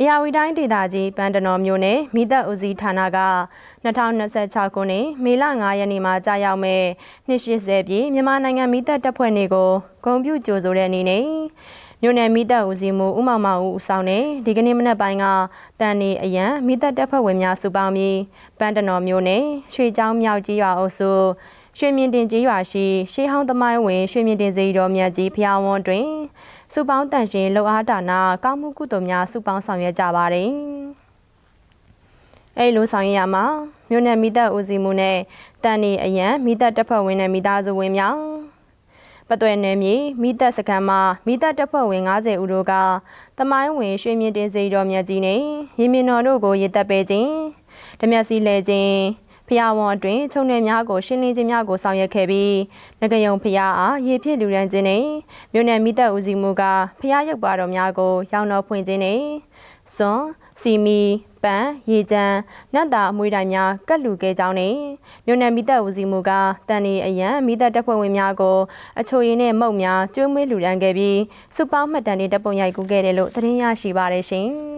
ဧရာဝတီတိုင်းဒေသကြီးပန်းတနော်မြို့နယ်မိသက်ဦးစီးဌာနက2026ခုနှစ်မေလ9ရက်နေ့မှာကြာရောက်မဲ့280ပြည့်မြန်မာနိုင်ငံမိသက်တပ်ဖွဲ့တွေကိုဂုဏ်ပြုကြိုဆိုတဲ့အနေနဲ့မြို့နယ်မိသက်ဦးစီးမှုဦးမောင်မောင်ဦးဦးဆောင်တဲ့ဒီကနေ့မနက်ပိုင်းကတန်နေအရန်မိသက်တပ်ဖွဲ့ဝင်များစုပေါင်းပြီးပန်းတနော်မြို့နယ်ရွှေချောင်းမြောက်ကြီးရွာအုပ်စုရွှေမြင့်တင်ကြီးရွာရှိရှေးဟောင်းသမိုင်းဝင်ရွှေမြင့်တင်စေတော်မြတ်ကြီးဖျားဝန်းတွင်စုပေါင်းတန်ရှင်လှုပ်အားဒါနကောင်းမှုကုသိုလ်များစုပေါင်းဆောင်ရွက်ကြပါတယ်။အဲဒီလိုဆောင်ရွက်ရမှာမြို့နယ်မိသက်ဦးစီးမှုနဲ့တန်နေအရန်မိသက်တပ်ဖွဲ့ဝင်နဲ့မိသားစုဝင်များပသွယ်နယ်မြေမိသက်စခန်းမှာမိသက်တပ်ဖွဲ့ဝင်90ဦးတို့ကသမိုင်းဝင်ရွှေမြင့်တင်စေတော်မြတ်ကြီးနဲ့ရေမြင့်တော်တို့ကိုရေသက်ပေးခြင်းဓမြစီလဲခြင်းဖျားဝန်းအတွင်းချုံနယ်များကိုရှင်းလင်းခြင်းများကိုဆောင်ရွက်ခဲ့ပြီးငကယုံဖျားအားရေဖြစ်လူရန်ခြင်းနဲ့မြို့နယ်မိသက်ဦးစီးမှုကဖျားရုပ်ပါတော်များကိုရောင်းတော်ဖွင့်ခြင်းနဲ့စွန်စီမီပန်းရေချမ်းနတ်တာအမွေတိုင်းများကတ်လူခဲ့ကြောင်းနဲ့မြို့နယ်မိသက်ဦးစီးမှုကတန်နေအရန်မိသက်တပ်ဖွဲ့ဝင်များကိုအချိုရည်နဲ့မုတ်များကျွေးမွေးလူရန်ခဲ့ပြီးစုပေါင်းမှတ်တမ်းတွေတပ်ပုံရိုက်ကူးခဲ့တယ်လို့သတင်းရရှိပါတယ်ရှင်